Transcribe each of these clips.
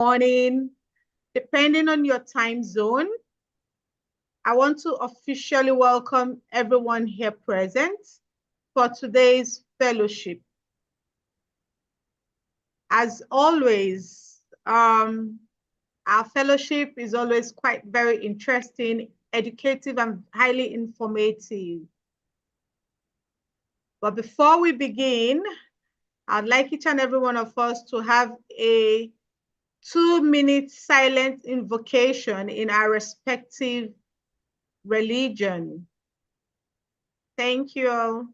morning, depending on your time zone. I want to officially welcome everyone here present for today's fellowship. As always, our fellowship is always quite very interesting, educative, and highly informative. But before we begin, I'd like each and every one of us to have a 2-minute silent invocation in our respective religion. Thank you all.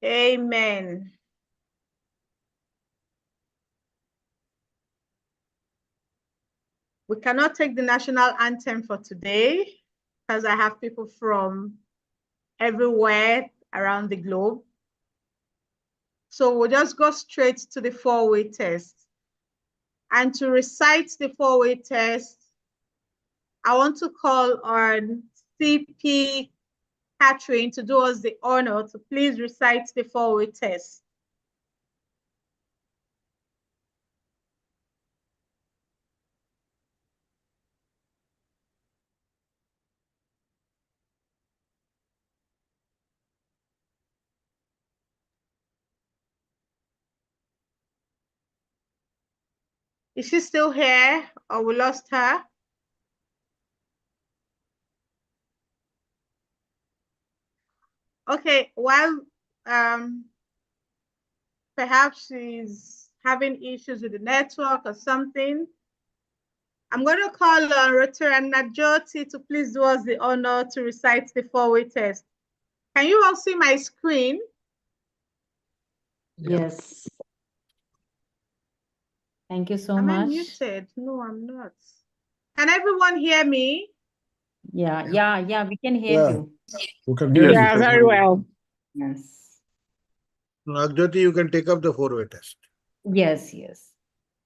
Amen. We cannot take the national anthem for today because I have people from everywhere around the globe. So we'll just go straight to the 4-way test. And to recite the 4-way test, I want to call on CP Catherine to do us the honor to please recite the 4-way test. Is she still here or we lost her? Okay, while perhaps she's having issues with the network or something, I'm going to call on Rotary and Najoti to please do us the honor to recite the 4-way test. Can you all see my screen? Yes. Thank you so Am much. I muted? No, I'm not. Can everyone hear me? Yeah, we can hear you. We can hear Yeah, you. very well. Yes. Nagjoti, you can take up the 4-way test. Yes.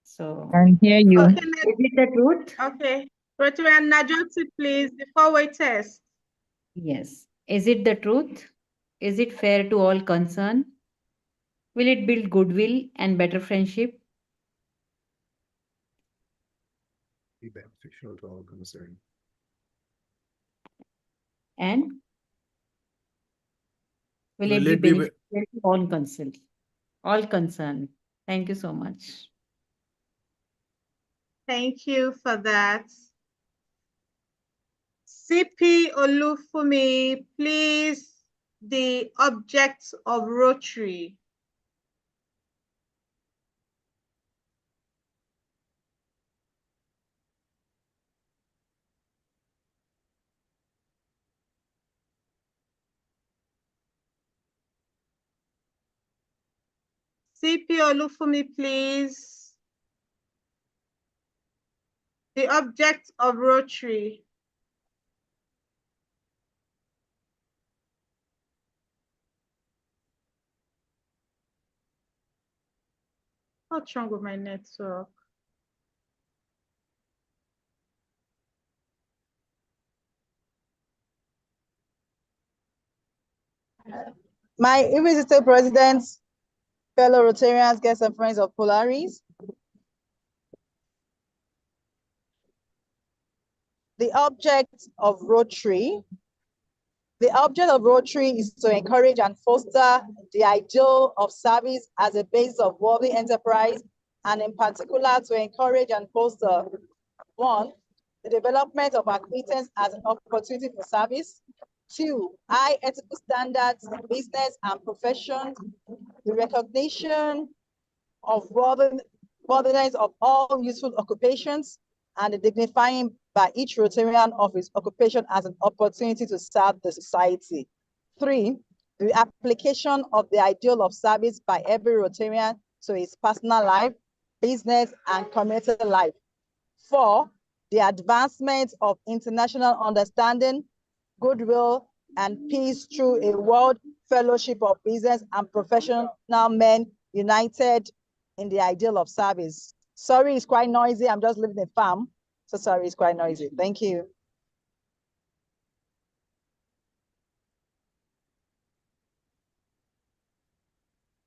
So, I hear you. Okay, is it the truth? okay. Rotary and Najoti, please, the 4-way test. Yes. Is it the truth? Is it fair to all concerned? Will it build goodwill and better friendship? Be beneficial to all concerned. And will Will it it be be beneficial to all concerned? All concerned. Thank you so much. Thank you for that. CP Olufumi, please, the object of Rotary. CP Olufumi, please. The object of Rotary. What's wrong with my network? My irresistible president, fellow Rotarians, guests, and friends of Polaris. The object of Rotary. The object of Rotary is to encourage and foster the ideal of service as a basis of worthy enterprise, and in particular to encourage and foster, 1, the development of acquaintance as an opportunity for service. 2, high ethical standards in business and profession, the recognition of worthiness of all useful occupations, and the dignifying by each Rotarian of his occupation as an opportunity to serve the society. 3, the application of the ideal of service by every Rotarian to his personal life, business, and community life. 4, the advancement of international understanding, goodwill, and peace through a world fellowship of business and professional men united in the ideal of service. Sorry, it's quite noisy. I'm just living in a farm. So sorry, it's quite noisy. Thank you.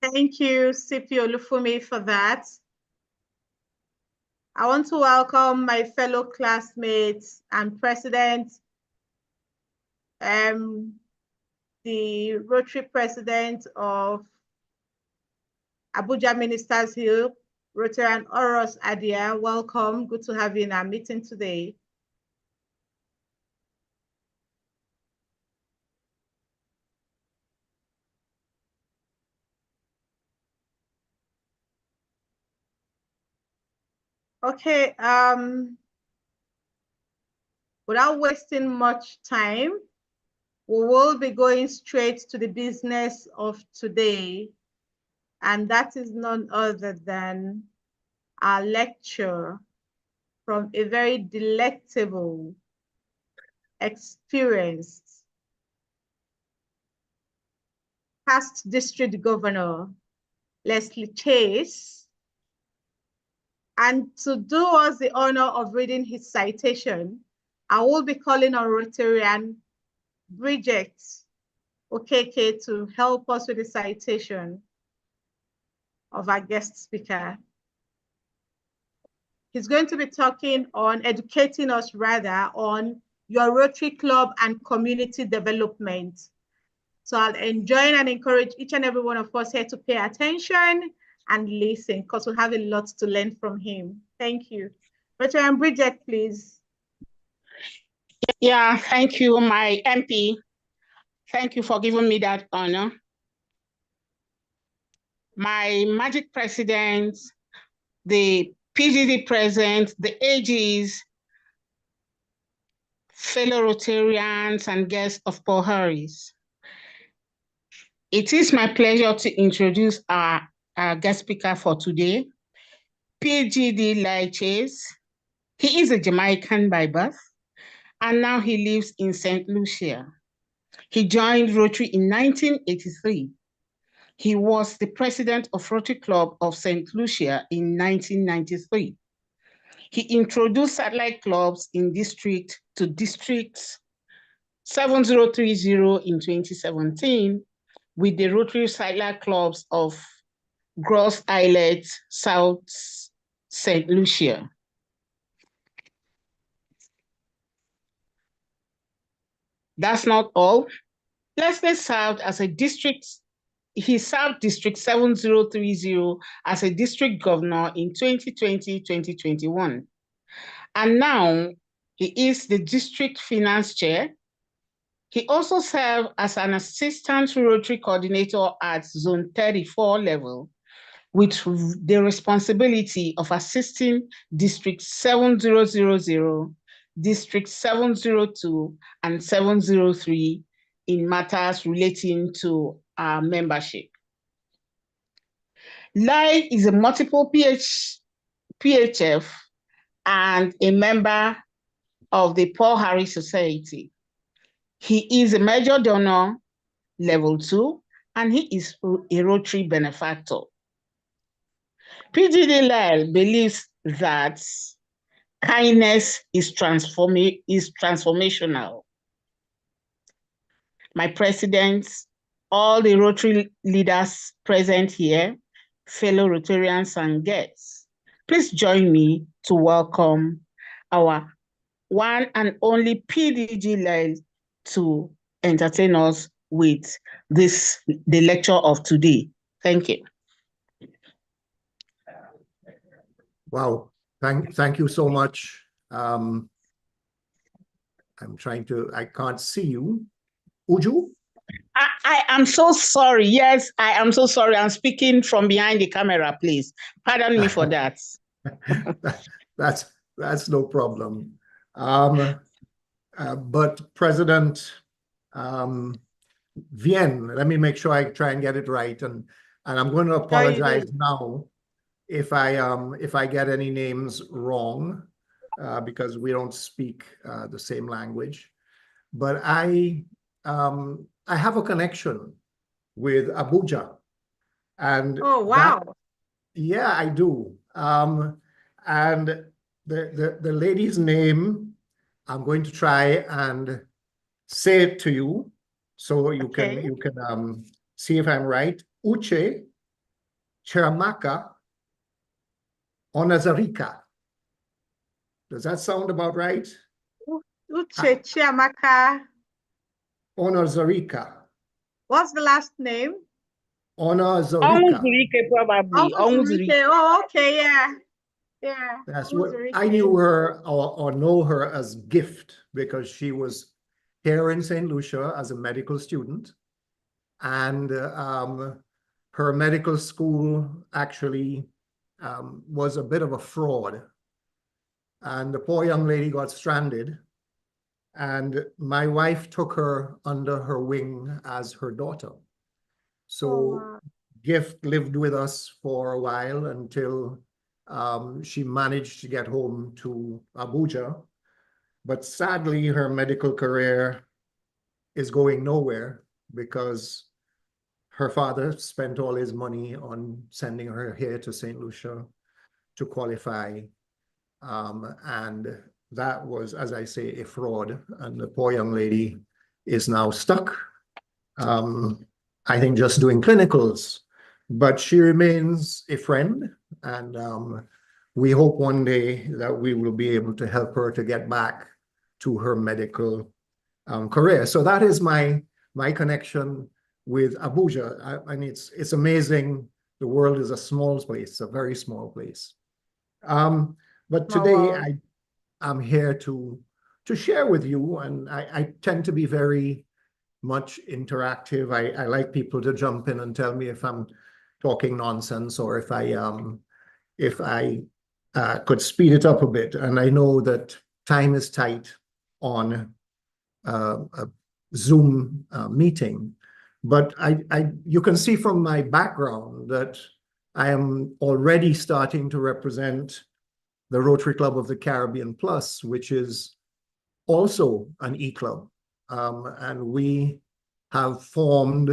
Thank you, CP Olufumi, for that. I want to welcome my fellow classmates and president, the Rotary president of Abuja Ministers Hill, Rotary and Oros Adia. Welcome. Good to have you in our meeting today. Okay, without wasting much time, we will be going straight to the business of today, and that is none other than our lecture from a very delectable, experienced past district governor, Leslie Chase. And to do us the honor of reading his citation, I will be calling on Rotarian Bridget Okeke to help us with the citation of our guest speaker. He's going to be educating us rather on your Rotary Club and community development. So I'll enjoin and encourage each and every one of us here to pay attention and listen, because we'll have a lot to learn from him. Thank you. Rotarian Bridget, please. Yeah, thank you, my MP. Thank you for giving me that honor. My magic president, the PDG president, the AGs, fellow Rotarians and guests of Paul Harris. It is my pleasure to introduce our guest speaker for today, PDG Lisle. He is a Jamaican by birth, and now he lives in St. Lucia. He joined Rotary in 1983. He was the president of Rotary Club of St. Lucia in 1993. He introduced satellite clubs in districts 7030 in 2017 with the Rotary satellite clubs of Gross Islet, South St. Lucia. That's not all. Leslie served as a district. He served District 7030 as a district governor in 2020-2021. And now he is the district finance chair. He also served as an assistant Rotary coordinator at Zone 34 level, with the responsibility of assisting District 7000, District 702, and 703 in matters relating to our membership. Lisle is a multiple PHF and a member of the Paul Harris Society. He is a major donor, level 2, and he is a Rotary benefactor. PDG Lisle believes that kindness is transformational. My presidents, all the Rotary leaders present here, fellow Rotarians and guests, please join me to welcome our one and only PDG Lisle to entertain us with the lecture of today. Thank you. Wow, thank you so much. I can't see you. Uju? I am so sorry. Yes, I am so sorry. I'm speaking from behind the camera, please. Pardon me for that. That's no problem. But President Vien, let me make sure I try and get it right. And I'm going to apologize now if I get any names wrong, because we don't speak the same language. but I have a connection with Abuja. And Oh, wow. Yeah, I do. And the lady's name, I'm going to try and say it to you, so you Okay. can see if I'm right. Uche Chiramaka Onazarika. Does that sound about right? Uche Chiamaka. Onazarika. What's the last name? Onazarika. Onwuzurike, probably. Onwuzurike. Oh, okay, yeah. Yeah. That's what Onwuzurike. I knew her or know her as Gift, because she was here in St. Lucia as a medical student. And her medical school actually was a bit of a fraud. And the poor young lady got stranded. And my wife took her under her wing as her daughter. So wow. Gift lived with us for a while until she managed to get home to Abuja. But sadly, her medical career is going nowhere because her father spent all his money on sending her here to St. Lucia to qualify. And that was, as I say, a fraud. And the poor young lady is now stuck, I think, just doing clinicals. But she remains a friend. And we hope one day that we will be able to help her to get back to her medical career. So that is my connection with Abuja. And it's amazing. The world is a small place, a very small place. But today I'm here to share with you, and I tend to be very much interactive. I like people to jump in and tell me if I'm talking nonsense or if I could speed it up a bit. And I know that time is tight on a Zoom meeting, but you can see from my background that I am already starting to represent the Rotary Club of the Caribbean Plus, which is also an e-club. And we have formed,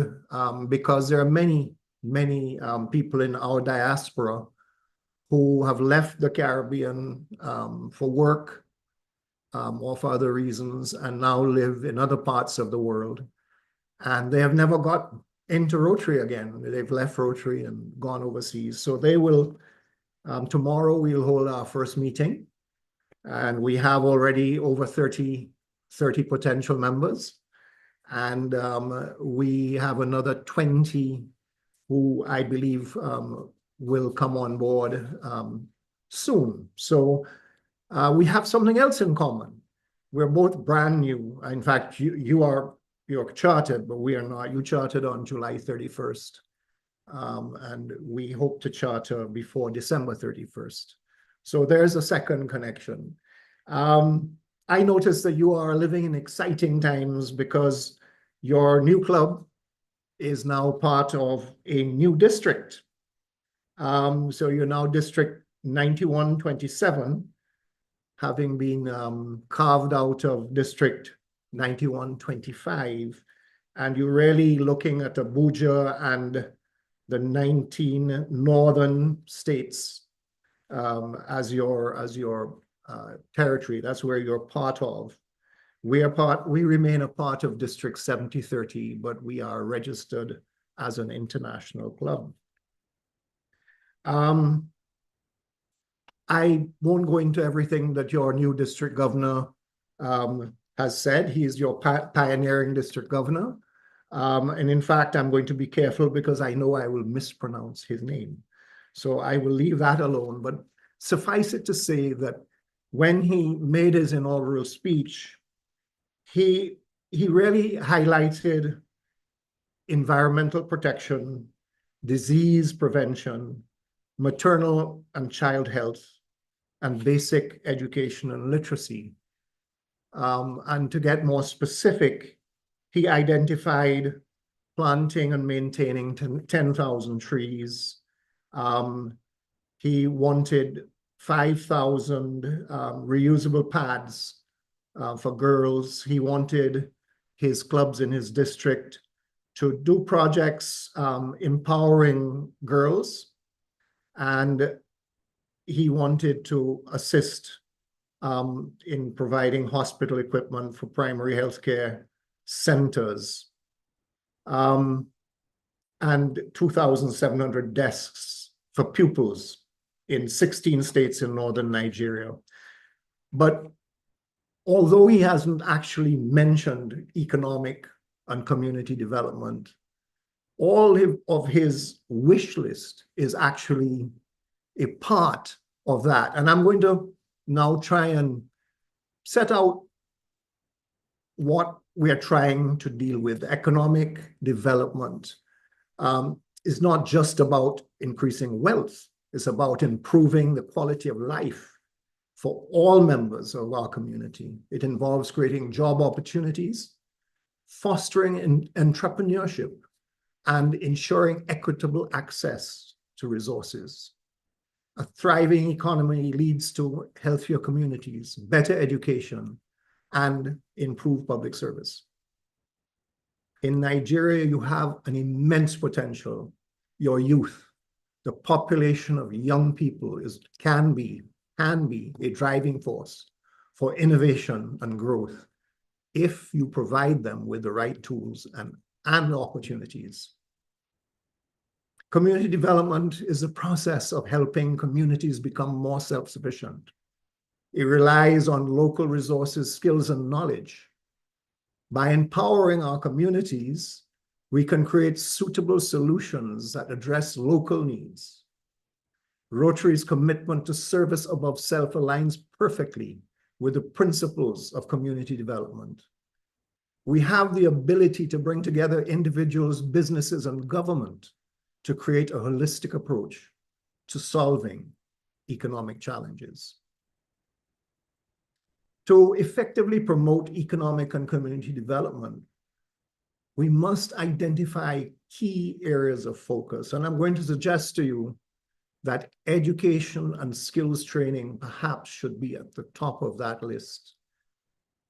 because there are many people in our diaspora who have left the Caribbean for work or for other reasons, and now live in other parts of the world. And they have never got into Rotary again. They've left Rotary and gone overseas. So they will, tomorrow we'll hold our first meeting. And we have already over 30 potential members. And we have another 20 who I believe will come on board soon. So we have something else in common. We're both brand new. In fact, you're chartered, but we are not. You chartered on July 31st. And we hope to charter before December 31st. So there's a second connection. I noticed that you are living in exciting times because your new club is now part of a new district. So you're now District 9127, having been carved out of District 9125. And you're really looking at Abuja and the 19 northern states as your territory. That's where you're part of. We remain a part of District 7030, but we are registered as an international club. I won't go into everything that your new district governor has said. He is your pioneering district governor. And in fact, I'm going to be careful because I know I will mispronounce his name. So I will leave that alone. But suffice it to say that when he made his inaugural speech, he really highlighted environmental protection, disease prevention, maternal and child health, and basic education and literacy. And to get more specific, he identified planting and maintaining 10,000 trees. He wanted 5,000 reusable pads for girls. He wanted his clubs in his district to do projects empowering girls, and he wanted to assist in providing hospital equipment for primary healthcare centers, and 2,700 desks for pupils in 16 states in northern Nigeria. But although he hasn't actually mentioned economic and community development, all of his wish list is actually a part of that. And I'm going to now try and set out what we are trying to deal with. Economic development is not just about increasing wealth. It's about improving the quality of life for all members of our community. It involves creating job opportunities, fostering entrepreneurship, and ensuring equitable access to resources. A thriving economy leads to healthier communities, better education, and improved public service. In Nigeria, you have an immense potential. Your youth, the population of young people can be a driving force for innovation and growth if you provide them with the right tools and opportunities. Community development is the process of helping communities become more self-sufficient. It relies on local resources, skills, and knowledge. By empowering our communities, we can create suitable solutions that address local needs. Rotary's commitment to service above self aligns perfectly with the principles of community development. We have the ability to bring together individuals, businesses, and government to create a holistic approach to solving economic challenges. To effectively promote economic and community development, we must identify key areas of focus. And I'm going to suggest to you that education and skills training perhaps should be at the top of that list.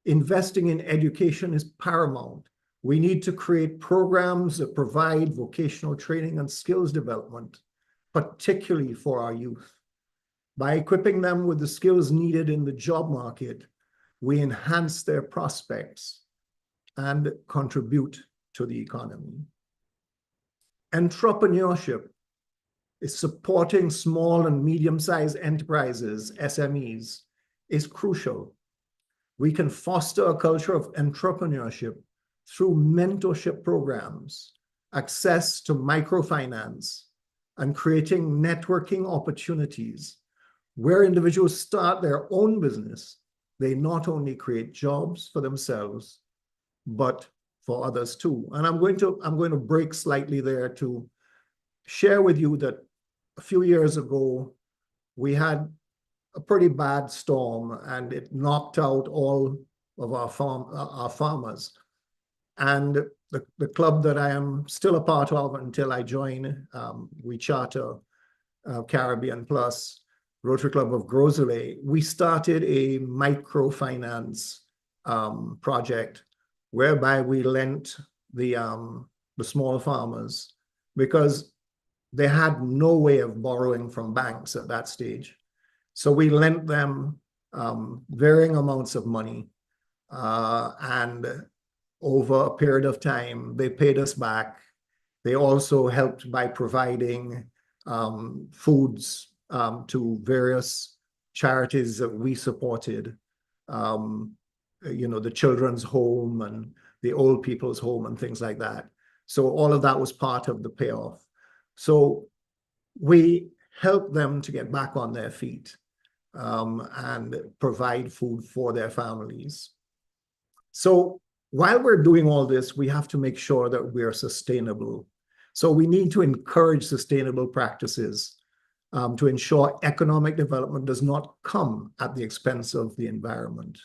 Investing in education is paramount. We need to create programs that provide vocational training and skills development, particularly for our youth. By equipping them with the skills needed in the job market, we enhance their prospects and contribute to the economy. Entrepreneurship is supporting small and medium-sized enterprises, SMEs, is crucial. We can foster a culture of entrepreneurship through mentorship programs, access to microfinance, and creating networking opportunities where individuals start their own business. They not only create jobs for themselves, but for others too. And I'm going to break slightly there to share with you that a few years ago, we had a pretty bad storm and it knocked out all of our farmers. And the club that I am still a part of until I join, we charter Caribbean Plus, Rotary Club of Gros Islet, we started a microfinance project whereby we lent the small farmers because they had no way of borrowing from banks at that stage. So we lent them varying amounts of money, and over a period of time, they paid us back. They also helped by providing foods to various charities that we supported, the children's home and the old people's home and things like that. So all of that was part of the payoff. So we helped them to get back on their feet and provide food for their families. So while we're doing all this, we have to make sure that we're sustainable. So we need to encourage sustainable practices to ensure economic development does not come at the expense of the environment.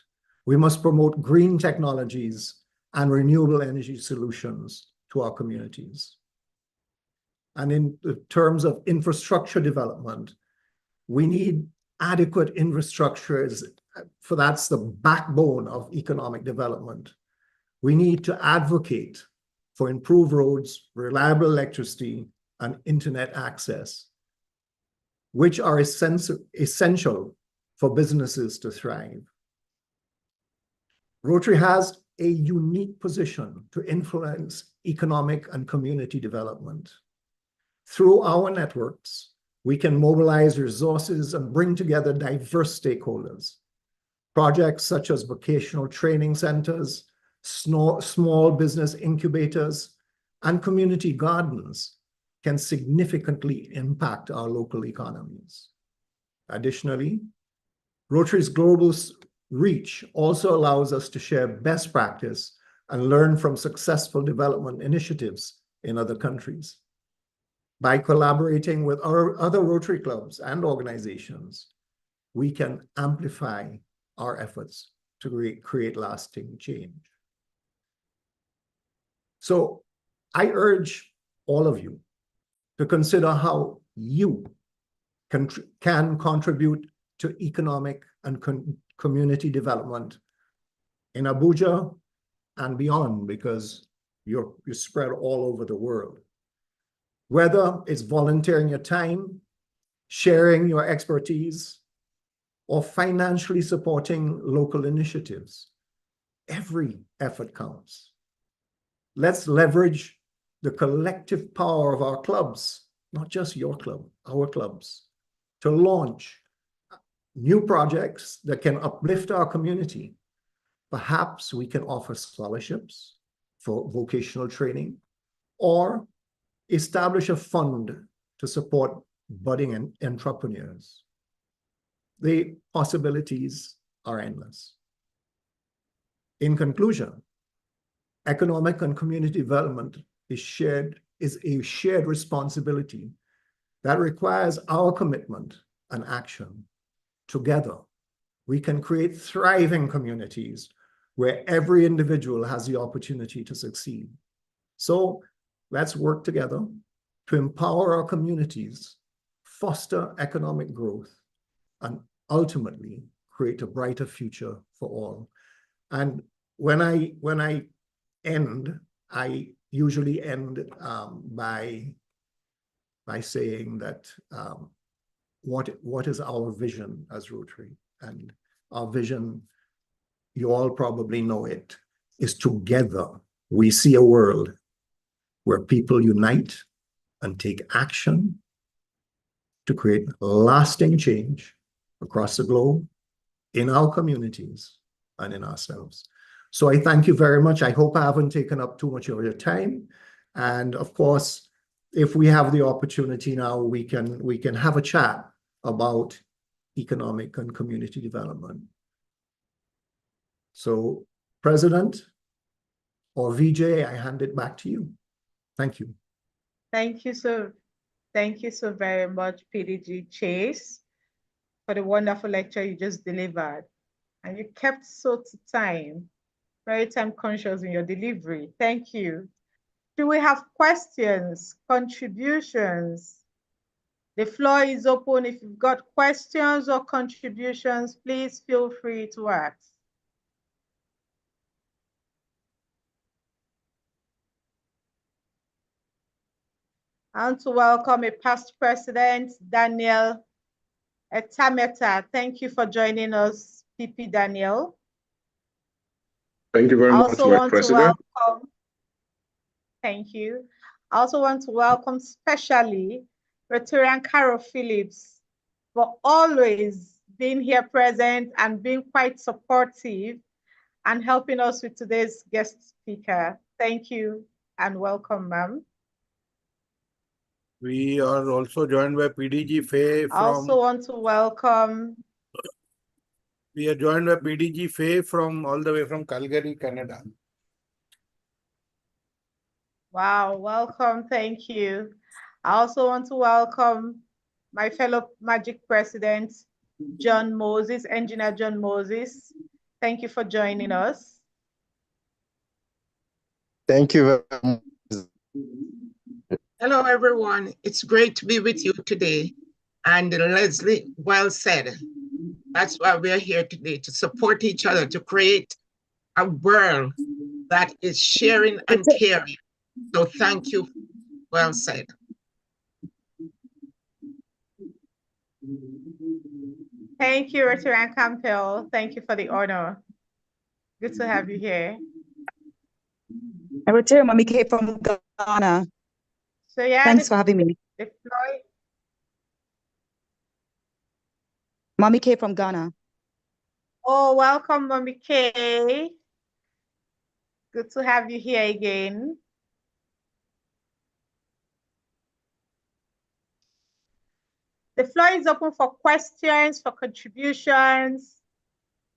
We must promote green technologies and renewable energy solutions to our communities. And in terms of infrastructure development, we need adequate infrastructures for that's the backbone of economic development. We need to advocate for improved roads, reliable electricity, and internet access, which are essential for businesses to thrive. Rotary has a unique position to influence economic and community development. Through our networks, we can mobilize resources and bring together diverse stakeholders. Projects such as vocational training centers, small business incubators, and community gardens can significantly impact our local economies. Additionally, Rotary's global reach also allows us to share best practice and learn from successful development initiatives in other countries. By collaborating with our other Rotary clubs and organizations, we can amplify our efforts to create lasting change. So I urge all of you to consider how you can contribute to economic and community development in Abuja and beyond, because you're spread all over the world. Whether it's volunteering your time, sharing your expertise, or financially supporting local initiatives, every effort counts. Let's leverage the collective power of our clubs, not just your club, our clubs, to launch new projects that can uplift our community. Perhaps we can offer scholarships for vocational training, or establish a fund to support budding entrepreneurs. The possibilities are endless. In conclusion, economic and community development is a shared responsibility that requires our commitment and action. Together, we can create thriving communities where every individual has the opportunity to succeed. So let's work together to empower our communities, foster economic growth, and ultimately create a brighter future for all. And when I end, I usually end by saying that what is our vision as Rotary? And our vision, you all probably know it, is together we see a world where people unite and take action to create lasting change across the globe, in our communities, and in ourselves. So I thank you very much. I hope I haven't taken up too much of your time. And of course, if we have the opportunity now, we can have a chat about economic and community development. So, President or VJ, I hand it back to you. Thank you. Thank you so very much, PDG Chase, for the wonderful lecture you just delivered. And you kept so to time, very time conscious in your delivery. Thank you. Do we have questions, contributions? The floor is open. If you've got questions or contributions, please feel free to ask. I want to welcome a past president, Daniel Etameta. Thank you for joining us, PP Daniel. Thank you very much, my president. Thank you. I also want to welcome specially Rotarian Carol Phillips for always being here present and being quite supportive and helping us with today's guest speaker. Thank you and welcome, ma'am. We are also joined by PDG Faye from... I also want to welcome... We are joined by PDG Faye from all the way from Calgary, Canada. Wow, welcome, thank you. I also want to welcome my fellow Magic President, John Moses, Engineer John Moses. Thank you for joining us. Thank you very much. Hello, everyone. It's great to be with you today. And Leslie, well said. That's why we're here today, to support each other, to create a world that is sharing and caring. So thank you. Well said. Thank you, Rotary and Campbell. Thank you for the honor. Good to have you here. Rotary Mommy K from Ghana. So yeah, thanks for having me. The floor. Mommy K from Ghana. Oh, welcome, Mommy K. Good to have you here again. The floor is open for questions, for contributions.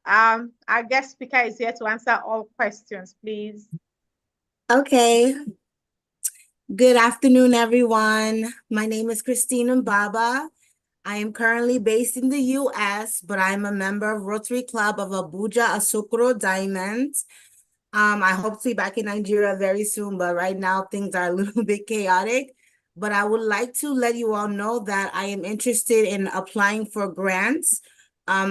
Our guest speaker is here to answer all questions, please. Okay. Good afternoon, everyone. My name is Christine Mbaba. I am currently based in the U.S., but I'm a member of Rotary Club of Abuja Asokoro Diamonds. I hope to be back in Nigeria very soon, but right now things are a little bit chaotic. But I would like to let you all know that I am interested in applying for grants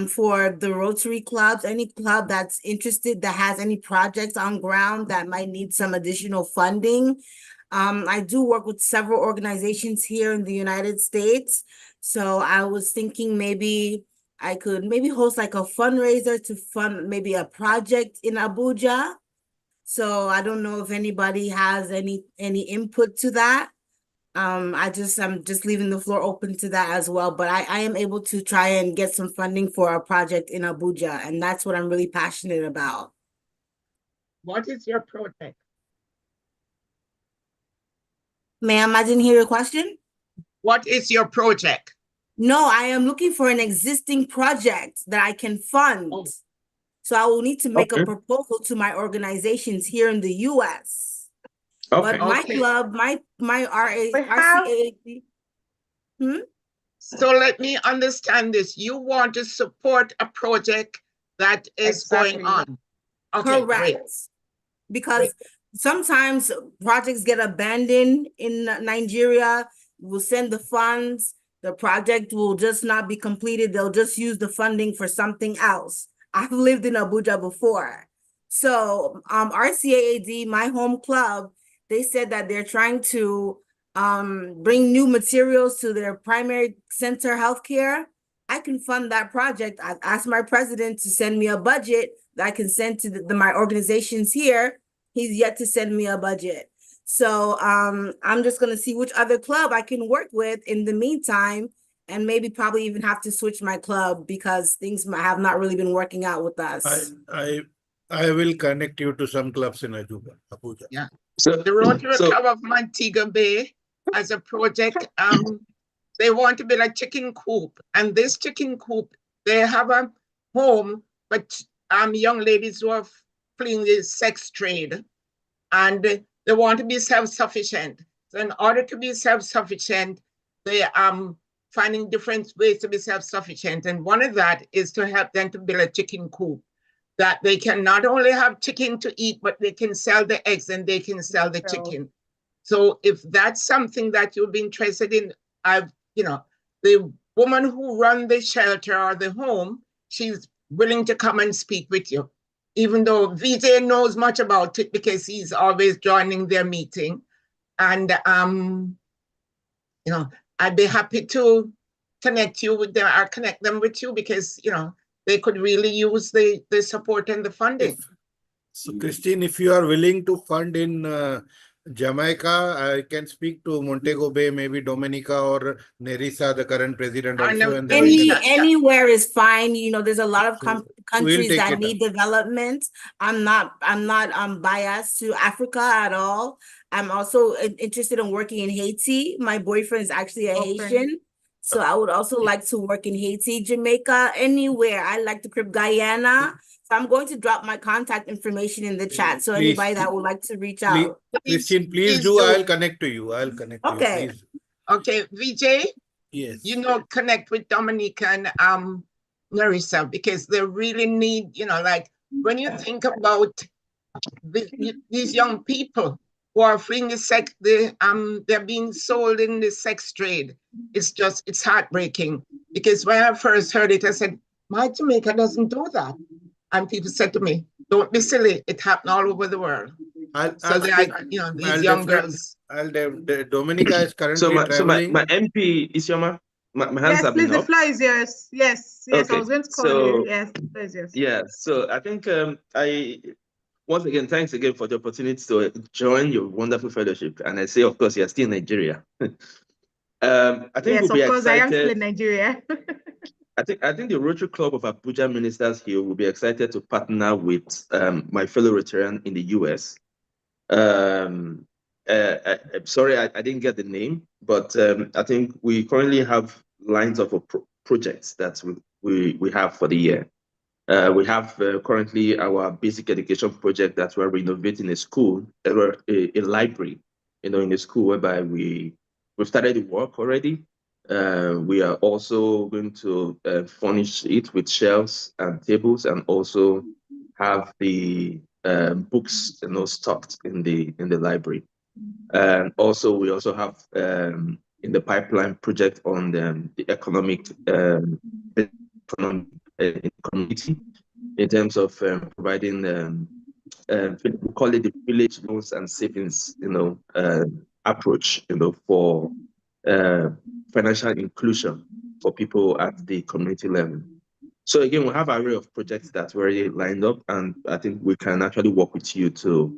for the Rotary clubs, any club that's interested, that has any projects on ground that might need some additional funding. I do work with several organizations here in the United States. So I was thinking maybe I could host like a fundraiser to fund maybe a project in Abuja. So I don't know if anybody has any input to that. I'm just leaving the floor open to that as well. But I am able to try and get some funding for a project in Abuja, and that's what I'm really passionate about. What is your project? Ma'am, I didn't hear your question. What is your project? No, I am looking for an existing project that I can fund. Oh. So I will need to make a proposal to my organizations here in the US. Okay. But my club, my RCAAD. So let me understand this. You want to support a project that is going on. Okay, correct. Great. Because sometimes projects get abandoned in Nigeria. We'll send the funds. The project will just not be completed. They'll just use the funding for something else. I've lived in Abuja before. So RCAAD, my home club, they said that they're trying to bring new materials to their primary center healthcare. I can fund that project. I've asked my president to send me a budget that I can send to my organizations here. He's yet to send me a budget. So I'm just going to see which other club I can work with in the meantime, and maybe probably even have to switch my club because things have not really been working out with us. I will connect you to some clubs in Abuja. Yeah. So the Rotary Club of Montego Bay as a project, they want to build a chicken coop, and this chicken coop, they have a home, but young ladies who are fleeing the sex trade, and they want to be self-sufficient. So in order to be self-sufficient, they are finding different ways to be self-sufficient. And one of that is to help them to build a chicken coop that they can not only have chicken to eat, but they can sell the eggs and they can sell the chicken. So if that's something that you'll be interested in, the woman who runs the shelter or the home, she's willing to come and speak with you. Even though VJ knows much about it because he's always joining their meeting. And, I'd be happy to connect you with them or connect them with you because, they could really use the support and the funding. So Christine, if you are willing to fund in Jamaica, I can speak to Montego Bay, maybe Dominica or Nerissa, the current president also. And anywhere is fine. There's a lot of countries that need development. I'm not biased to Africa at all. I'm also interested in working in Haiti. My boyfriend is actually a Haitian. So I would also like to work in Haiti, Jamaica, anywhere. I like to Caribbean, Guyana. So I'm going to drop my contact information in the chat. So anybody that would like to reach out. Christine, please do. I'll connect to you. I'll connect to you. Please. Okay, VJ. Yes. Connect with Dominica and Nerissa because they really need, when you think about these young people who are fleeing the sex, they're being sold in the sex trade. It's heartbreaking because when I first heard it, I said, My Jamaica doesn't do that. And people said to me, don't be silly. It happened all over the world. These young girls. Dominica is currently traveling. My MP, Isioma, my hands have been up. Yes, please, the floor is yours. Yes, Okay. I was going to call you. Yes, the floor is yours. Yeah, so I think once again, thanks again for the opportunity to join your wonderful fellowship. And I say, of course, you're still in Nigeria. I think we'll be excited. Of course, I am still in Nigeria. I think the Rotary Club of Abuja ministers here will be excited to partner with my fellow Rotarian in the US. Sorry, I didn't get the name, but I think we currently have lines of projects that we have for the year. We have currently our basic education project that we're renovating a school, a library, in a school whereby we've started the work already. We are also going to furnish it with shelves and tables, and also have the books, stocked in the library. And also, we also have in the pipeline project on the economic community, in terms of providing we call it the village loans and savings, approach, for financial inclusion for people at the community level. So again, we have an array of projects that's already lined up, and I think we can actually work with you to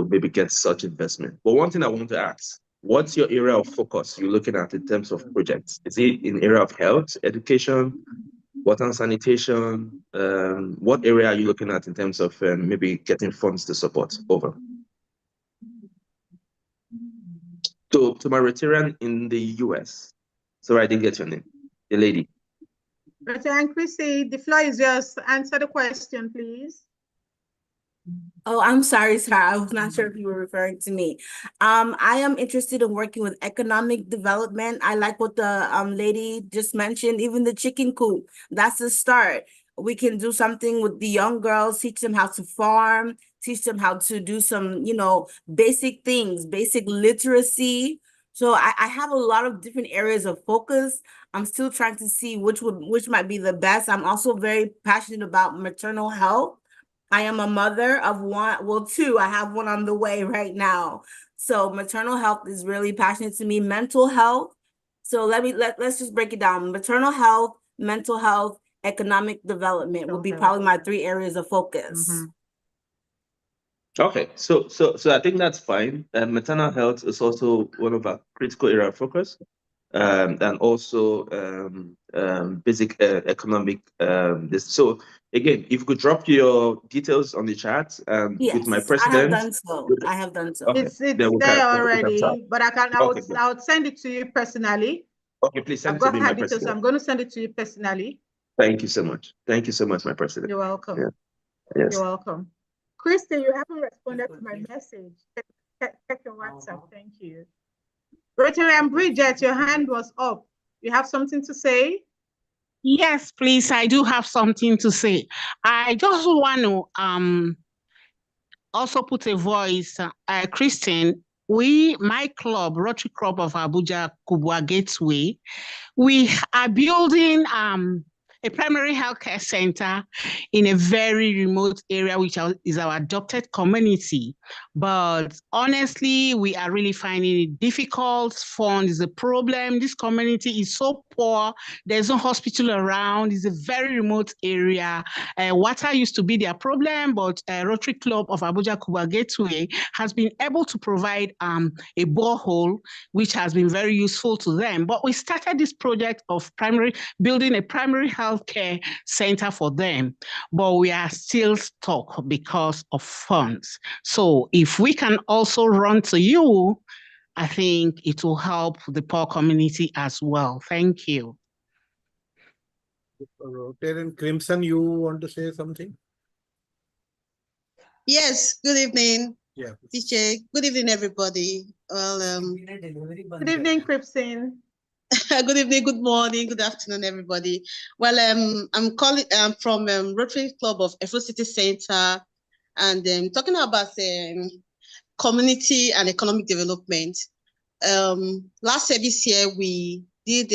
maybe get such investment. But one thing I want to ask, what's your area of focus you're looking at in terms of projects? Is it in area of health, education, water and sanitation? What area are you looking at in terms of maybe getting funds to support? Over. To my Rotarian in the US. Sorry, I didn't get your name. The lady. Rotarian Chrissy, the floor is yours. Answer the question, please. Oh, I'm sorry, sir. I was not sure if you were referring to me. I am interested in working with economic development. I like what the lady just mentioned, even the chicken coop. That's the start. We can do something with the young girls, teach them how to farm, teach them how to do some, basic things, basic literacy. So I have a lot of different areas of focus. I'm still trying to see which might be the best. I'm also very passionate about maternal health. I am a mother of two. I have one on the way right now. So maternal health is really passionate to me. Mental health. So let's just break it down. Maternal health, mental health, economic development will be probably my 3 areas of focus. Mm-hmm. Okay, so I think that's fine. Maternal health is also one of our critical area of focus. And also basic economic So again, if you could drop your details on the chat with my president. I have done so. Okay. It's there already, but I would send it to you personally. Okay, please send it to me, my president. So I'm going to send it to you personally. Thank you so much. Thank you so much, my president. You're welcome. Yeah. Yes. You're welcome. Christy, you haven't responded to my message. Check your WhatsApp. Thank you. Rotary and Bridget, your hand was up. You have something to say? Yes, please. I do have something to say. I just want to also put a voice. Christine, my club, Rotary Club of Abuja, Kubwa Gateway, we are building a primary healthcare center in a very remote area, which is our adopted community. But honestly, we are really finding it difficult. Funds is a problem. This community is so poor. There's no hospital around. It's a very remote area. Water used to be their problem, but Rotary Club of Abuja Kubwa Gateway has been able to provide a borehole, which has been very useful to them. But we started this project of building a primary healthcare center for them, but we are still stuck because of funds. So if we can also run to you, I think it will help the poor community as well. Thank you. Rotarian Crimson, you want to say something? Yes, good evening. Yeah. DJ, good evening, everybody. Well, good evening, Crimson. Good evening, good morning, good afternoon, everybody. Well, I'm calling from Rotary Club of Efro City Center, and talking about community and economic development. Last service year, we did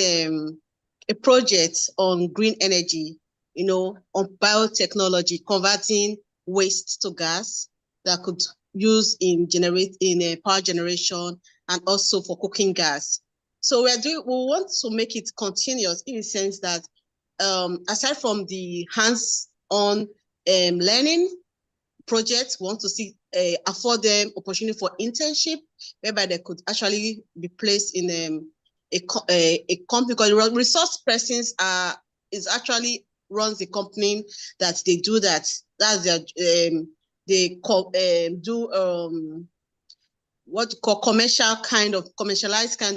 a project on green energy, you know, on biotechnology, converting waste to gas that could use in power generation and also for cooking gas. So we want to make it continuous in the sense that aside from the hands-on learning projects, we want to see afford them opportunity for internship, whereby they could actually be placed in a company, because resource persons is actually runs the company that they do that. That's their they do what you call commercialized kind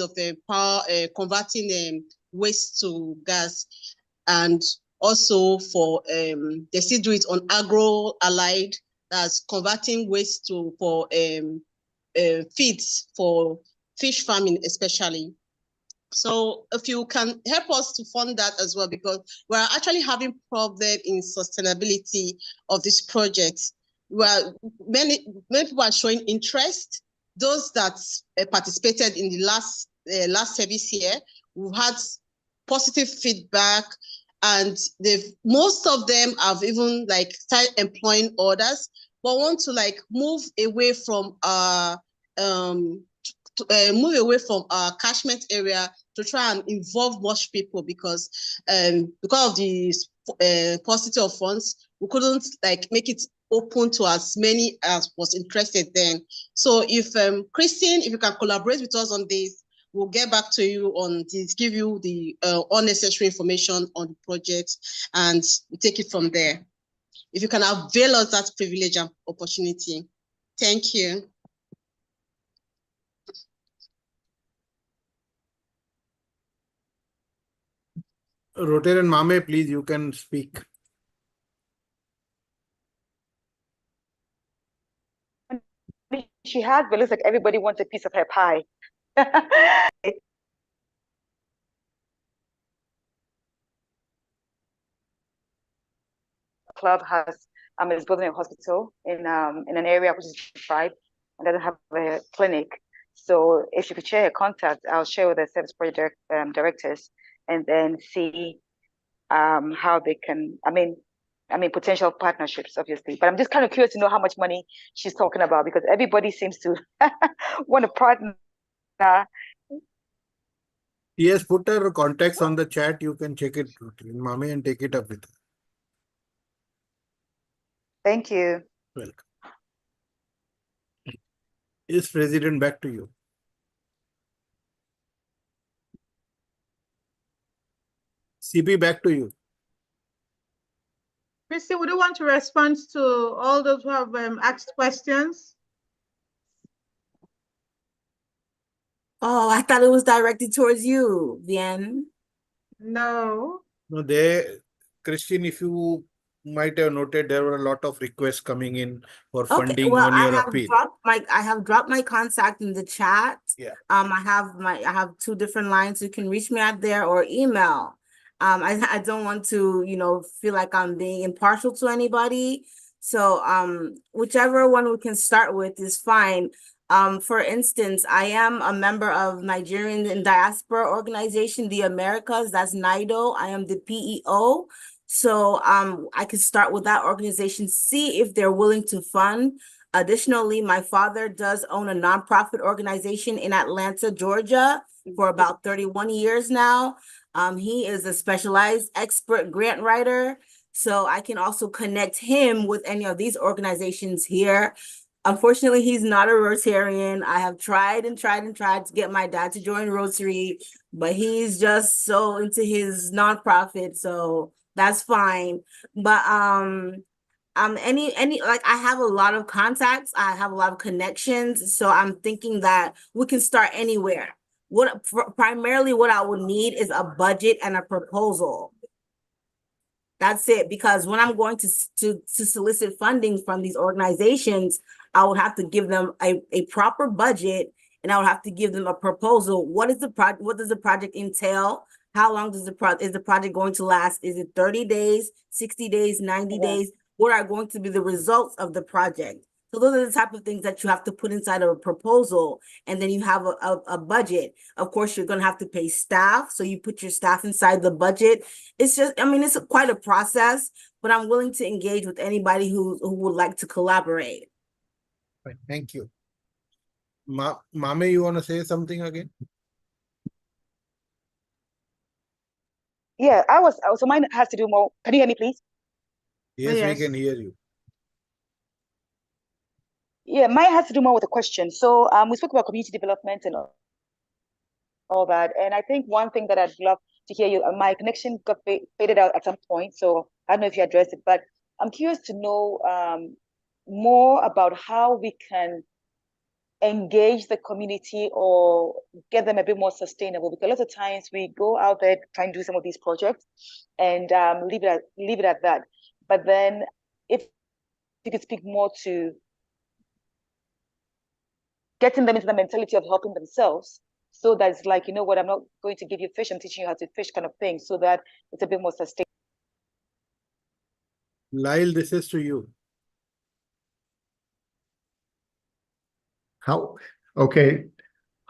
of power, converting waste to gas, and also for they still do it on agro-allied, that's converting waste for feeds for fish farming especially. So if you can help us to fund that as well, because we're actually having problem in sustainability of this project. Well, many people are showing interest. Those that participated in the last service year, we've had positive feedback, and most of them have even like started employing others, but want to like move away from our catchment area to try and involve much people, because of the paucity of funds, we couldn't like make it open to as many as was interested then. So if Christine, if you can collaborate with us on this, we'll get back to you on this, give you the unnecessary information on the project, and we'll take it from there. If you can avail us that privilege and opportunity. Thank you. Rotarian Mame, please, you can speak. She has, but it looks like everybody wants a piece of her pie. Club is building a hospital in an area which is deprived and doesn't have a clinic. So if you could share your contact, I'll share with the service project directors, and then see how they can, I mean, potential partnerships, obviously. But I'm just kind of curious to know how much money she's talking about, because everybody seems to want to partner. Yes, put her contacts on the chat. You can check it, Mame, and take it up with her. Thank you. Welcome. Yes, President, back to you. CP, back to you. Christy, would you want to respond to all those who have asked questions? Oh, I thought it was directed towards you, Vien. No. No, Christine, if you might have noted, there were a lot of requests coming in for funding on your appeal. I have dropped my contact in the chat. Yeah. I have 2 different lines. You can reach me at there or email. I don't want to, feel like I'm being impartial to anybody. So whichever one we can start with is fine. For instance, I am a member of Nigerian and Diaspora Organization, the Americas, that's NIDO. I am the PEO. So I could start with that organization, see if they're willing to fund. Additionally, my father does own a nonprofit organization in Atlanta, Georgia, for about 31 years now. He is a specialized expert grant writer, so I can also connect him with any of these organizations here. Unfortunately, he's not a Rotarian. I have tried to get my dad to join Rotary, but he's just so into his nonprofit, so that's fine. But like, I have a lot of contacts, I have a lot of connections, so I'm thinking that we can start anywhere. Primarily what I would need is a budget and a proposal. That's it, because when I'm going to solicit funding from these organizations, I would have to give them a proper budget, and I would have to give them a proposal. What does the project entail? How long is the project going to last? Is it 30 days, 60 days, 90 days? What are going to be the results of the project? So those are the type of things that you have to put inside of a proposal, and then you have a budget. Of course, you're going to have to pay staff, so you put your staff inside the budget. It's just, I mean, it's quite a process, but I'm willing to engage with anybody who would like to collaborate. Right. Thank you. Mame, you want to say something again? Yeah, so mine has to do more. Can you hear me, please? Yes, Yes. we can hear you. Yeah, mine has to do more with the question. So we spoke about community development and all that. And I think one thing that I'd love to hear you, my connection got faded out at some point, so I don't know if you addressed it, but I'm curious to know more about how we can engage the community or get them a bit more sustainable, because a lot of times we go out there trying to do some of these projects and leave it at that. But then if you could speak more to getting them into the mentality of helping themselves, so that it's like, you know what, I'm not going to give you fish, I'm teaching you how to fish kind of thing, so that it's a bit more sustainable. Lyle, this is to you. How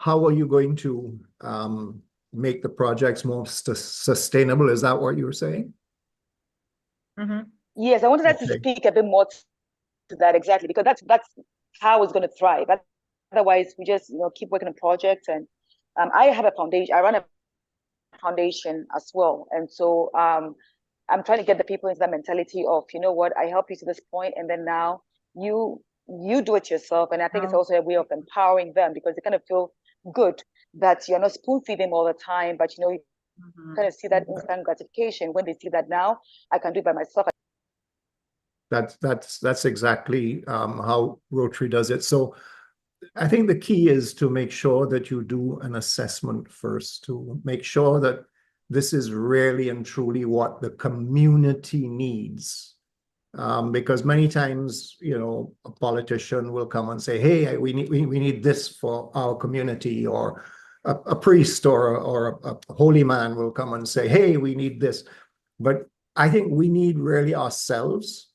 are you going to make the projects more sustainable? Is that what you were saying? Mm-hmm. Yes, I wanted us to speak a bit more to that, exactly, because that's how it's going to thrive. Otherwise, we just keep working on projects. And I have a foundation. I run a foundation as well, and so I'm trying to get the people into that mentality of, you know what, I help you to this point, and then now you do it yourself. And I think it's also a way of empowering them, because they kind of feel good that you're not spoon feeding them all the time, but you kind of see that instant gratification when they see that now I can do it by myself. That's exactly how Rotary does it. So I think the key is to make sure that you do an assessment first, to make sure that this is really and truly what the community needs. Because many times, a politician will come and say, hey, we need this for our community, or a priest or a holy man will come and say, hey, we need this. But I think we need really ourselves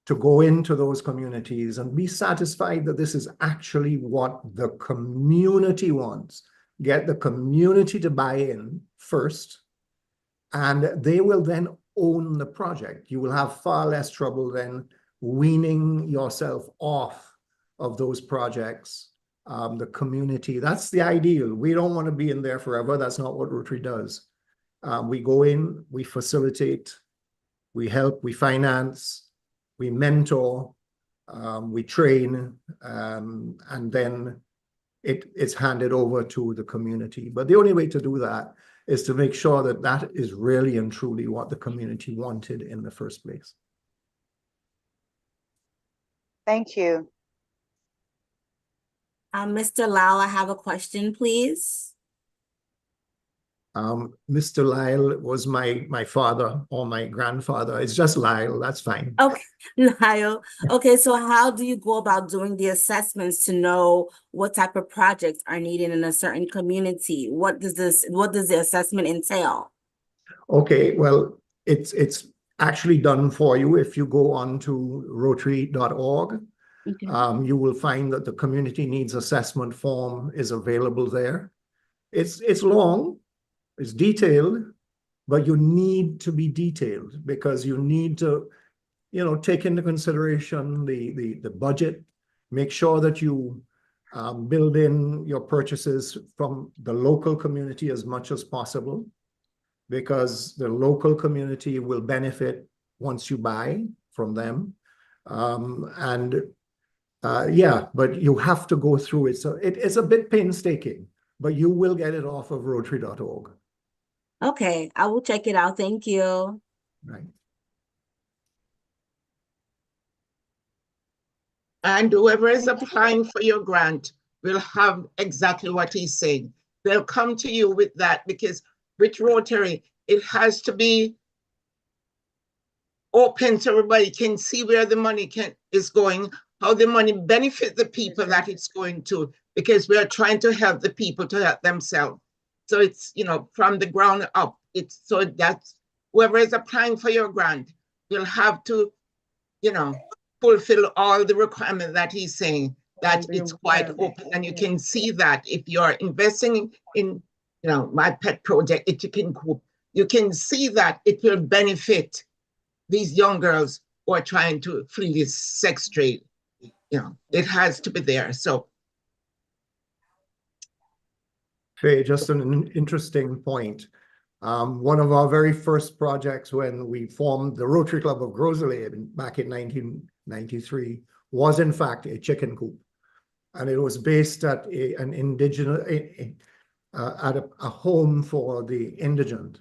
to go into those communities and be satisfied that this is actually what the community wants. Get the community to buy in first, and they will then own the project. You will have far less trouble than weaning yourself off of those projects. The community, that's the ideal. We don't want to be in there forever. That's not what Rotary does. We go in, we facilitate, we help, we finance, we mentor, we train, and then it's handed over to the community. But the only way to do that is to make sure that that is really and truly what the community wanted in the first place. Thank you. Mr. Lisle, I have a question, please. Mr. Lisle was my father or my grandfather. It's just Lisle, that's fine. Okay, Lisle. Okay, so how do you go about doing the assessments to know what type of projects are needed in a certain community? What does the assessment entail? Okay, well, it's actually done for you. If you go on to Rotary.org, okay. You will find that the community needs assessment form is available there. It's long. It's detailed, but you need to be detailed, because you need to, take into consideration the budget, make sure that you build in your purchases from the local community as much as possible, because the local community will benefit once you buy from them. Yeah, but you have to go through it. So it's a bit painstaking, but you will get it off of Rotary.org. Okay, I will check it out. Thank you. Right. And whoever is applying for your grant will have exactly what he's saying. They'll come to you with that, because with Rotary, it has to be open so everybody can see where the money is going, how the money benefit the people that it's going to, because we are trying to help the people to help themselves. So it's, from the ground up. It's so that's whoever is applying for your grant will have to, fulfill all the requirements that he's saying, that it's quite open. And you can see that if you're investing in, my pet project, a chicken coop, you can see that it will benefit these young girls who are trying to flee this sex trade. It has to be there. So, Faye, just an interesting point. One of our very first projects when we formed the Rotary Club of Gros Islet back in 1993 was in fact a chicken coop. And it was based at an indigenous, at a home for the indigent.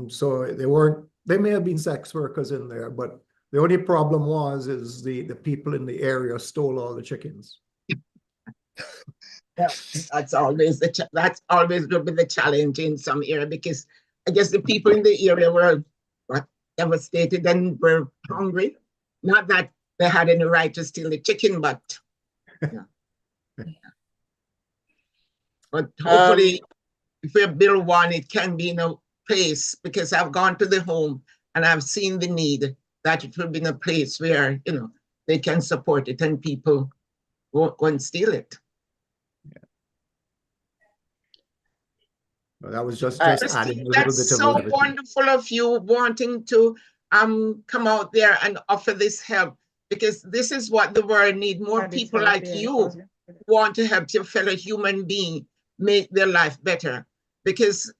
So there may have been sex workers in there, but the only problem is the people in the area stole all the chickens. That's always going to be the challenge in some area, because I guess the people in the area were devastated and were hungry. Not that they had any right to steal the chicken, but but hopefully if we build one, it can be in a place, because I've gone to the home and I've seen the need, that it will be in a place where they can support it and people won't go and steal it. Well, that was just adding a little bit of That's so wonderful of you wanting to come out there and offer this help, because this is what the world needs. More people like you who want to help your fellow human being make their life better. Because,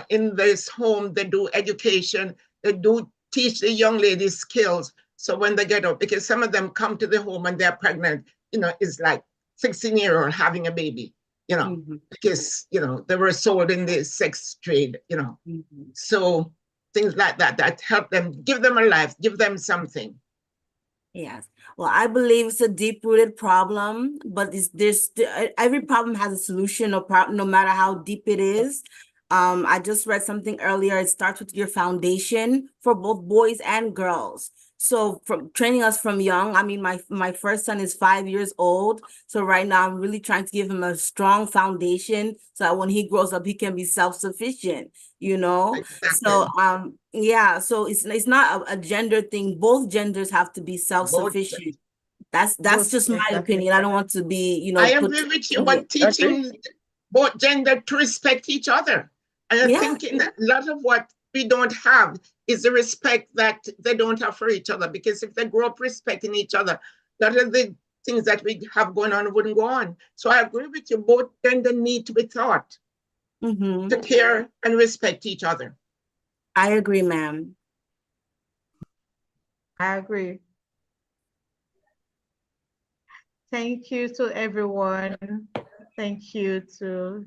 in this home, they do education, they do teach the young ladies skills. So when they get up, because some of them come to the home and they're pregnant, it's like 16-year-old having a baby. Because, they were sold in the sex trade, So things like that help them, give them a life, give them something. Yes. Well, I believe it's a deep-rooted problem, but every problem has a solution, no matter how deep it is. I just read something earlier. It starts with your foundation for both boys and girls. So from training us from young, I mean, my first son is 5 years old. So right now I'm really trying to give him a strong foundation so that when he grows up, he can be self-sufficient, Exactly. So, so it's not a gender thing. Both genders have to be self-sufficient. That's just my opinion. I don't want to be, I agree with you, but teaching both gender to respect each other. And I think a lot of what we don't have is the respect that they don't have for each other. Because if they grow up respecting each other, a lot of the things that we have going on wouldn't go on. So I agree with you. Both gender need to be taught to care and respect each other. I agree, ma'am. I agree. Thank you to everyone. Thank you to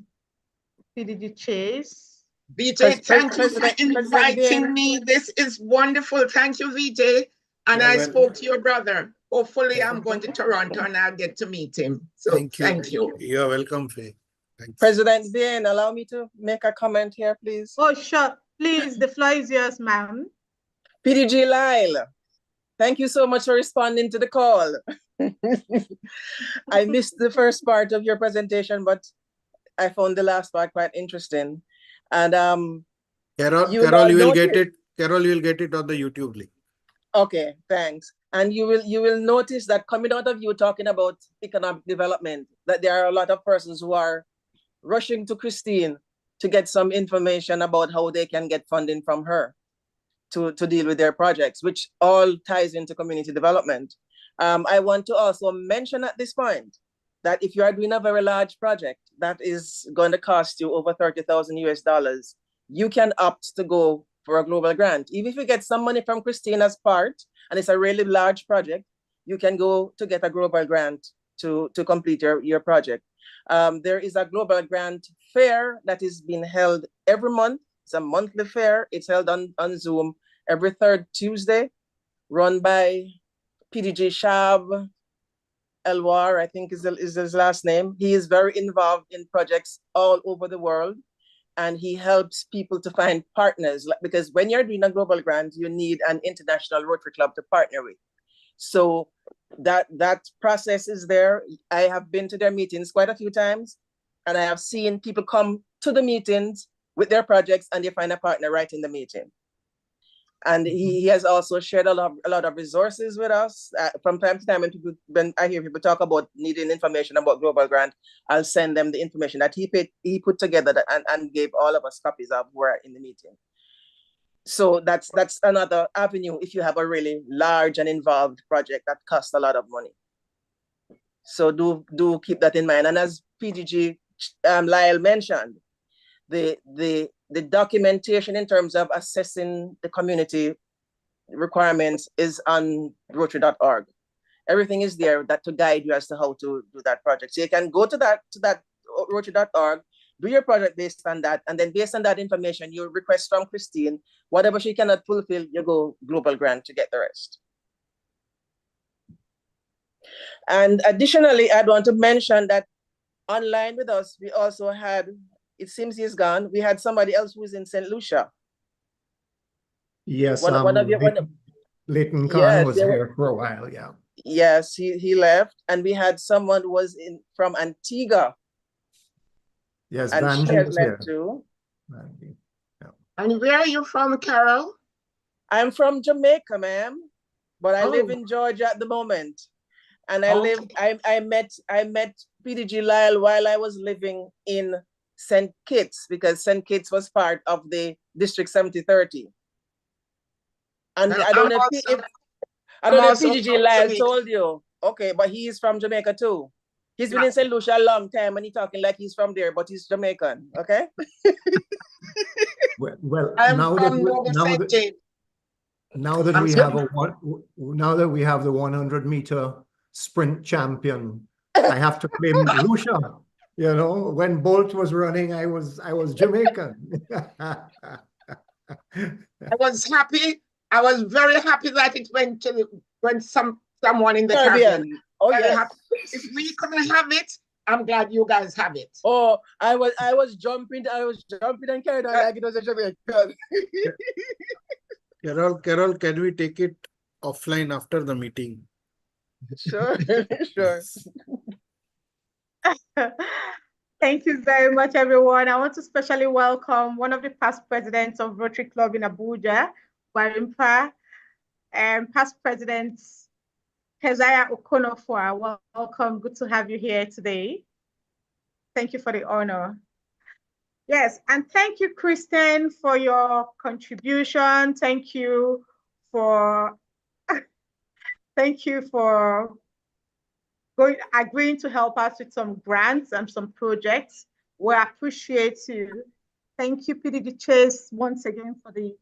PDG Chase. VJ, thank you for inviting me. This is wonderful. Thank you, VJ. And I spoke to your brother. Hopefully, I'm going to Toronto and I'll get to meet him. So thank you. You're welcome, Faye. Thanks. President Bien, allow me to make a comment here, please. Oh, sure. Please, the floor is yours, ma'am. PDG Lisle, thank you so much for responding to the call. I missed the first part of your presentation, but I found the last part quite interesting. And Carol, you will get it. Carol, you will get it on the YouTube link. Okay, thanks. And you will notice that coming out of you talking about economic development, that there are a lot of persons who are rushing to Christine to get some information about how they can get funding from her to deal with their projects, which all ties into community development. I want to also mention at this point that if you are doing a very large project that is going to cost you over $30,000 US, you can opt to go for a global grant. Even if you get some money from Christine as part, and it's a really large project, you can go to get a global grant to complete your project. There is a global grant fair that is being held every month. It's a monthly fair. It's held on Zoom every third Tuesday, run by PDG Shab Elwar, I think is his last name. He is very involved in projects all over the world, and he helps people to find partners, because when you're doing a global grant, you need an international Rotary Club to partner with. So that process is there. I have been to their meetings quite a few times, and I have seen people come to the meetings with their projects and they find a partner right in the meeting. And he has also shared a lot of resources with us. From time to time, when I hear people talk about needing information about Global Grant, I'll send them the information that he put together and gave all of us copies of who were in the meeting. So that's another avenue if you have a really large and involved project that costs a lot of money. So do keep that in mind. And as PDG Lisle mentioned, the documentation in terms of assessing the community requirements is on Rotary.org. Everything is there to guide you as to how to do that project. So you can go to that Rotary.org, do your project based on that, and then based on that information, you request from Christine, whatever she cannot fulfill, you go Global Grant to get the rest. And additionally, I'd want to mention that online with us, we also had, it seems he's gone, we had somebody else who's in St. Lucia. Yes, Leighton Khan yes, was here for a while, yeah. Yes, he left, and we had someone who was from Antigua. Yes, and Vandy she has was left here. too. Vandy, yeah. And where are you from, Carol? I'm from Jamaica, ma'am, but I live in Georgia at the moment. And I met PDG Lisle while I was living in St. Kitts, because St. Kitts was part of the District 7030. And I don't know if PDG Lisle told you. Okay, but he is from Jamaica too. He's been in St. Lucia a long time, and he's talking like he's from there, but he's Jamaican. Okay. Well, I'm now from that we have the 100-meter sprint champion, I have to claim Lucia. You know, when Bolt was running, I was Jamaican. I was happy. I was very happy that it went to someone in the Caribbean. Oh very yes. Happy. If we couldn't have it, I'm glad you guys have it. Oh, I was jumping and carried on like it was a Jamaican. Carol, can we take it offline after the meeting? Sure, sure. Thank you very much, everyone. I want to especially welcome one of the past presidents of Rotary Club in Abuja, Warimpa, and past presidents, Keziah Okonofor. Welcome. Good to have you here today. Thank you for the honor. Yes, and thank you, Kristen, for your contribution. Thank you for agreeing to help us with some grants and some projects. We appreciate you. Thank you, PDG Chase, once again for the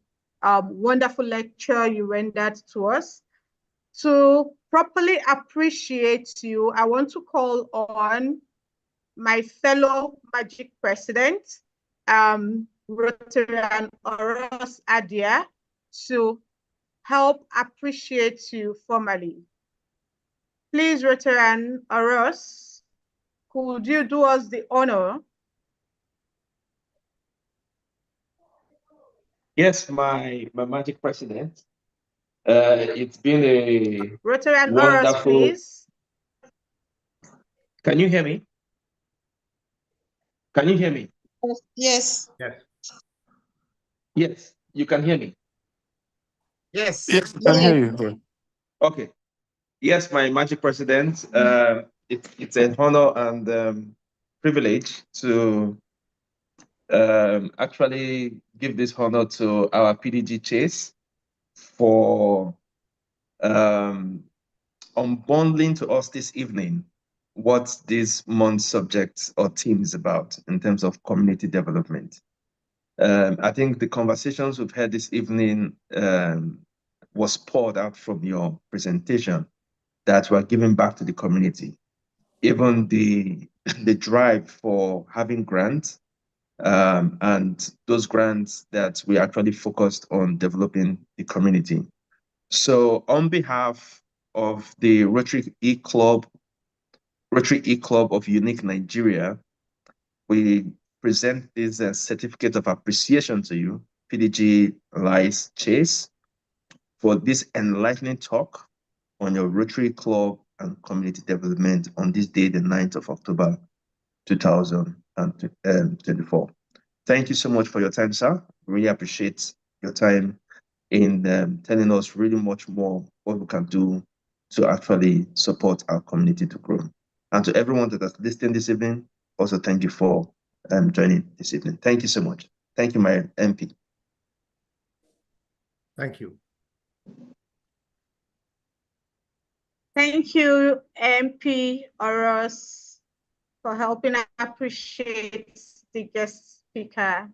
wonderful lecture you rendered to us. To properly appreciate you, I want to call on my fellow Magic President, Rotary Oros Adia, to help appreciate you formally. Please, Rotary Oros, could you do us the honor? Yes, my Magic President. It's been a Rotary wonderful. Oros, please. Can you hear me? Can you hear me? Yes. Yes. Yes, you can hear me. Yes. Yes, I can hear you. Okay. Yes, my Magic President. It's an honor and privilege to actually give this honor to our PDG Chase for unbundling to us this evening what this month's subject or theme is about in terms of community development. I think the conversations we've had this evening was poured out from your presentation that we're giving back to the community. Even the drive for having grants and those grants that we actually focused on developing the community. So on behalf of the Rotary E-Club of Unique Nigeria, we present this certificate of appreciation to you, PDG Lisle Chase, for this enlightening talk on your Rotary Club and community development on this day, the 9th of October, 2024. Thank you so much for your time, sir. Really appreciate your time in telling us really much more what we can do to actually support our community to grow. And to everyone that has listened this evening, also thank you for joining this evening. Thank you so much. Thank you, my MP. Thank you. Thank you, MP Oros, for helping. I appreciate the guest speaker.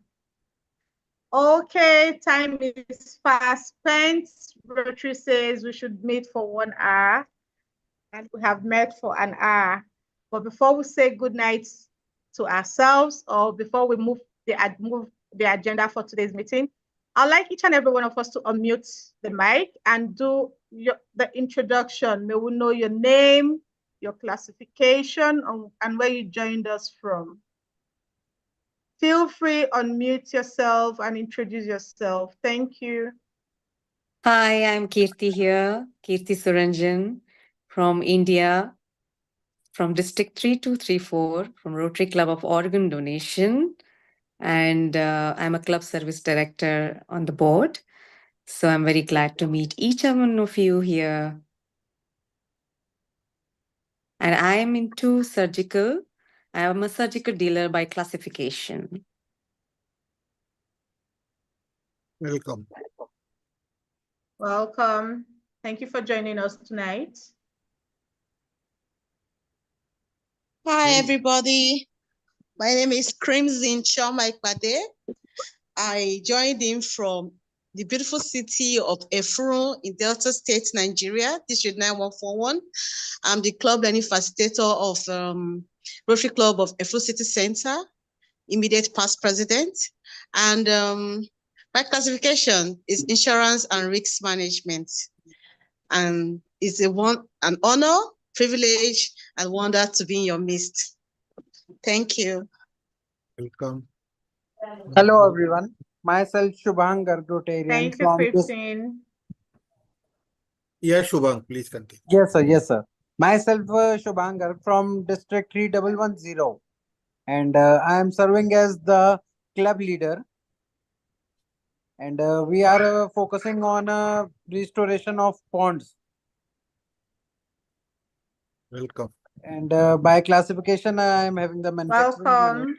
Okay, time is fast spent. Rotary says we should meet for 1 hour, and we have met for an hour. But before we say good night to ourselves, or before we move the agenda for today's meeting, I'd like each and every one of us to unmute the mic and do the introduction. May we know your name, your classification, and where you joined us from. Feel free, unmute yourself and introduce yourself. Thank you. Hi, I'm Kirti here, Kirti Suranjan from India, from District 3234, from Rotary Club of Organ Donation. And I'm a club service director on the board. So I'm very glad to meet each one of you here. And I'm into surgical. I'm a surgical dealer by classification. Welcome. Welcome. Thank you for joining us tonight. Hi, everybody. My name is Crimson Choma Ikpade. I joined in from the beautiful city of Efuru in Delta State, Nigeria, District 9141. I'm the club learning facilitator of Rotary Club of Efuru City Center, immediate past president. And my classification is insurance and risk management. And it's an honor, privilege, and wonder to be in your midst. Thank you. Welcome. Hello, everyone. Myself, Shubhang Gargotarian. Thank you, Christine. Yeah, Shubhang, please continue. Yes, sir. Yes, sir. Myself, Shubhang Garg from District 3110. And I am serving as the club leader. And we are focusing on restoration of ponds. Welcome. And by classification, I am having the manufacturing. Welcome. Unit.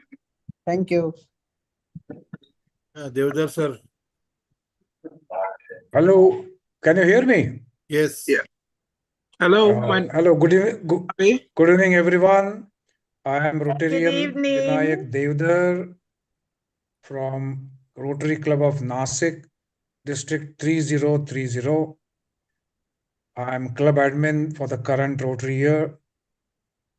Thank you. Devdar sir. Hello, can you hear me? Yes. Yeah. Hello. Hello. Good evening, everyone. I am Rotarian Vinayak Devdar from Rotary Club of Nasik, District 3030. I am club admin for the current Rotary year,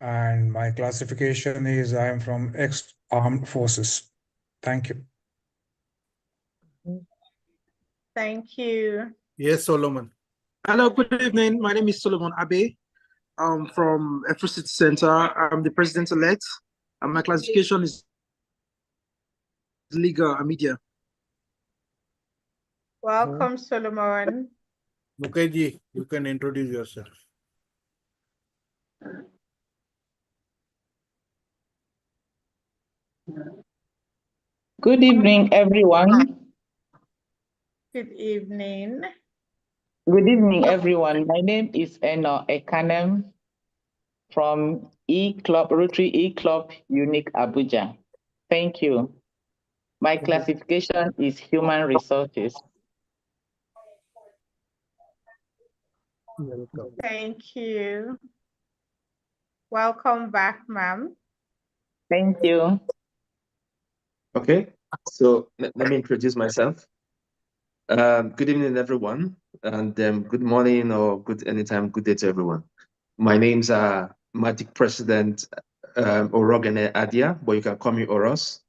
and my classification is I am from ex-armed forces. Thank you. Thank you. Yes, Solomon. Hello, good evening. My name is Solomon Abe. I'm from Efuru City Center. I'm the president-elect, and my classification is legal and media. Welcome, Solomon. Mukeji, you can introduce yourself. Good evening, everyone. Good evening. Good evening, everyone. My name is Eno Ekanem from Rotary E-Club Unique Abuja. Thank you. My classification is human resources. Welcome. Thank you. Welcome back, ma'am. Thank you. Okay, so let me introduce myself. Good evening, everyone, and good morning or good anytime, good day to everyone. My name's Magic President Orogene Adia, but you can call me Oros.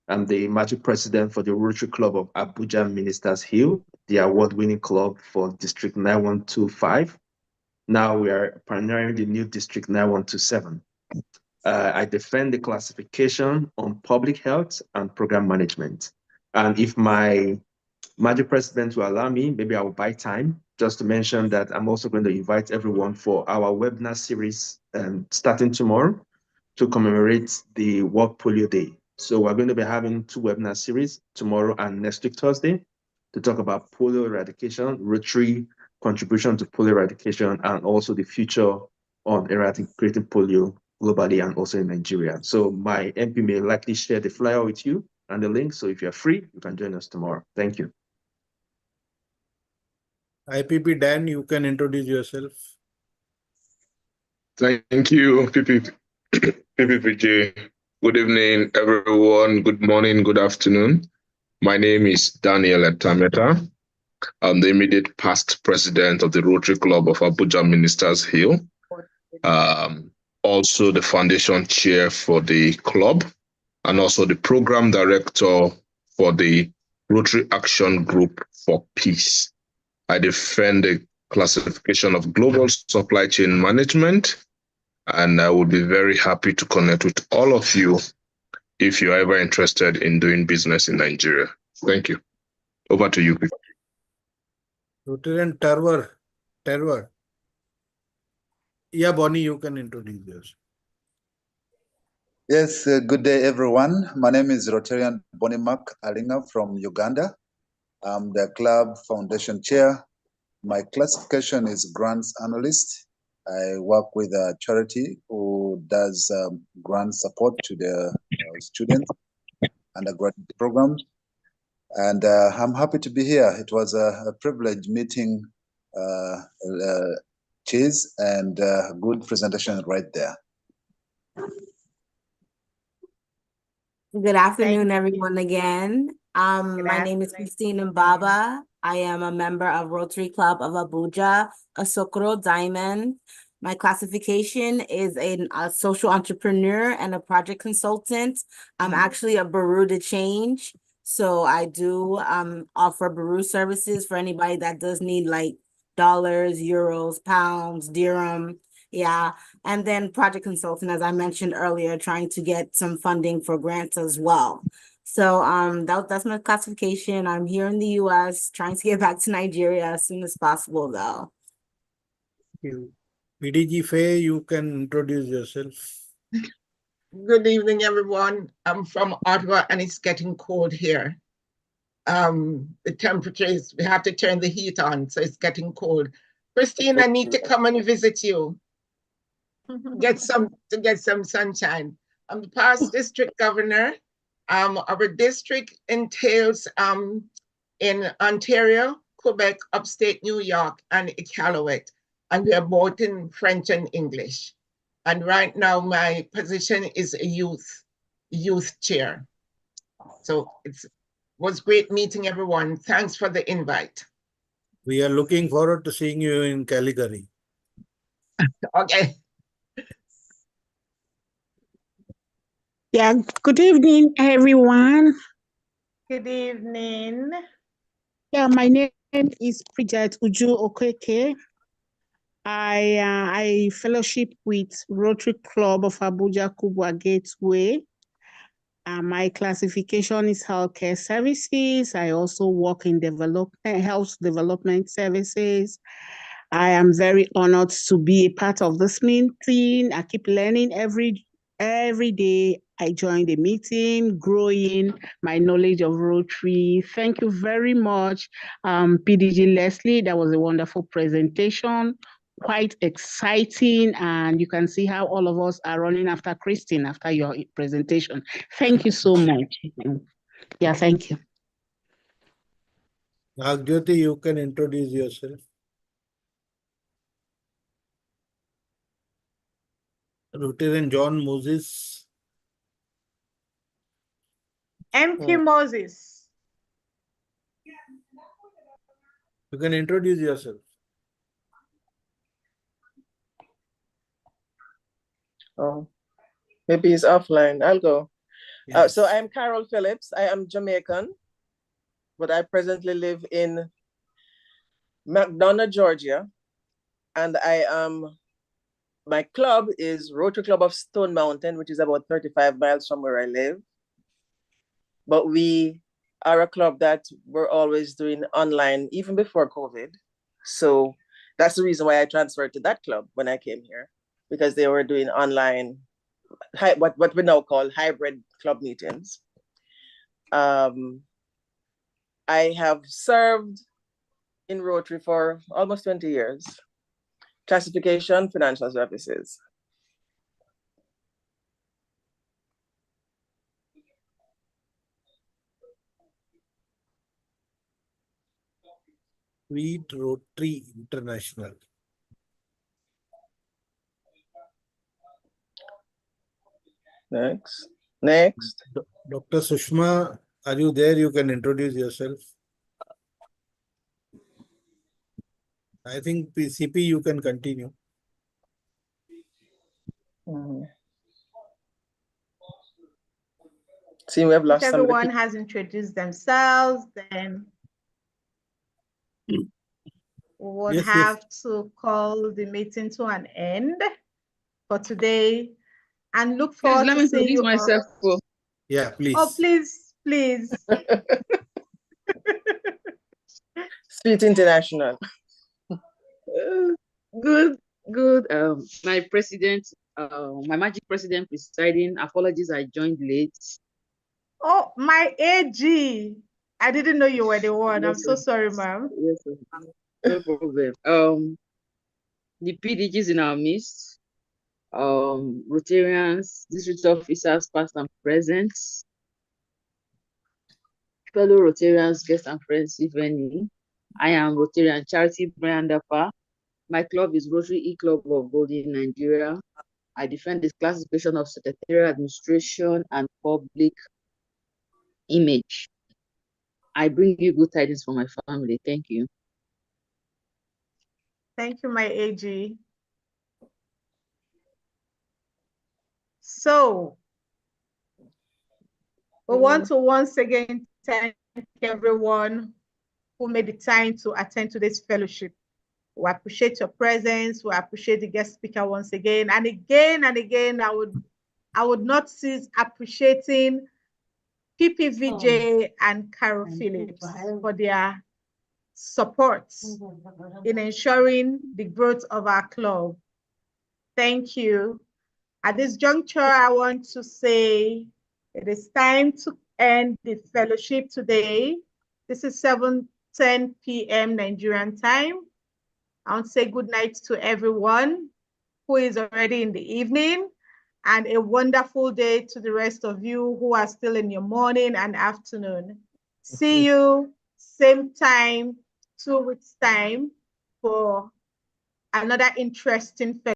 I'm the Magic President for the Rotary Club of Abuja Ministers Hill, the award-winning club for District 9125. Now we are pioneering the new District 9127. I defend the classification on public health and program management. And if my Magic President will allow me, maybe I will buy time just to mention that I'm also going to invite everyone for our webinar series starting tomorrow to commemorate the World Polio Day. So we're going to be having 2 webinar series tomorrow and next week, Thursday. to talk about polio eradication, Rotary contribution to polio eradication, and also the future on eradicating polio globally and also in Nigeria. So my MP may likely share the flyer with you and the link. So if you're free, you can join us tomorrow. Thank you. IPP Dan, you can introduce yourself. Thank you, PPPJ. Good evening, everyone. Good morning, good afternoon. My name is Daniel Etameta. I'm the immediate past president of the Rotary Club of Abuja Ministers Hill. Also the foundation chair for the club, and also the program director for the Rotary Action Group for Peace. I defend the classification of global supply chain management, and I would be very happy to connect with all of you if you're ever interested in doing business in Nigeria. Thank you. Over to you. Rotarian Terror. Yeah, Bonnie, you can introduce yourself. Yes, good day, everyone. My name is Rotarian Bonimak Alinga from Uganda. I'm the club foundation chair. My classification is grants analyst. I work with a charity who does grant support to the students undergraduate programs. And I'm happy to be here. It was a privilege meeting Chase and good presentation right there. Good afternoon, everyone, again. My name is Christine Mbaba. I am a member of Rotary Club of Abuja, a Sokoro Diamond. My classification is a social entrepreneur and a project consultant. I'm actually a Bureau de Change. So I do offer Bureau services for anybody that does need like dollars, euros, pounds, dirham. Yeah. And then project consultant, as I mentioned earlier, trying to get some funding for grants as well. So that's my classification. I'm here in the US, trying to get back to Nigeria as soon as possible, though. Thank you. PDG Faye, you can introduce yourself. Good evening, everyone. I'm from Ottawa, and it's getting cold here. The temperature is, we have to turn the heat on, so it's getting cold. Christine, I need to come and visit you. Get some sunshine. I'm the past district governor. Our district entails in Ontario, Quebec, upstate New York, and Iqaluit. And we are both in French and English. And right now my position is a youth chair. So it was great meeting everyone. Thanks for the invite. We are looking forward to seeing you in Calgary. Okay. Yeah, good evening, everyone. Good evening. Yeah, my name is Bridget Uju Okeke. I fellowship with Rotary Club of Abuja Kubwa Gateway. My classification is healthcare services. I also work in health development services. I am very honored to be a part of this meeting. I keep learning every day. I join the meeting, growing my knowledge of Rotary. Thank you very much, PDG Lisle. That was a wonderful presentation, quite exciting, and you can see how all of us are running after Christine after your presentation. Thank you so much. Yeah, thank you. Nagjyoti, you can introduce yourself. Rotarian John Moses. MP Moses. You can introduce yourself. Oh, maybe it's offline. I'll go. Yes. So I'm Carol Phillips. I am Jamaican, but I presently live in McDonough, Georgia. And my club is Rotary Club of Stone Mountain, which is about 35 miles from where I live. But we are a club that we're always doing online, even before COVID. So that's the reason why I transferred to that club when I came here, because they were doing online, what we now call hybrid club meetings. I have served in Rotary for almost 20 years. Classification, financial services. Sweet Rotary International. Next. Next. Dr. Sushma, are you there? You can introduce yourself. I think CP, you can continue. See, we have lost if everyone has introduced themselves, then we would have to call the meeting to an end for today and look forward to seeing you myself. Yeah, please. Oh, please, please. Sweet International. Good. My president, my magic president presiding. Apologies, I joined late. Oh, my AG. I didn't know you were the one. I'm so sorry, ma'am. Yes, sir. No problem. The PDGs in our midst, Rotarians, district officers, past and present, fellow Rotarians, guests and friends, if any. I am Rotarian Charity Brandapa. My club is Rotary E-Club of Golden, Nigeria. I defend the classification of secretarial administration and public image. I bring you good tidings for my family. Thank you. Thank you, my AG. So, we want to once again thank everyone who made the time to attend to this fellowship. We appreciate your presence. We appreciate the guest speaker once again. And again, I would not cease appreciating PPVJ and Carol Phillips for their support in ensuring the growth of our club. Thank you. At this juncture, I want to say it is time to end the fellowship today. This is 7:10 p.m. Nigerian time. I want to say good night to everyone who is already in the evening, and a wonderful day to the rest of you who are still in your morning and afternoon. See you same time, 2 weeks time, for another interesting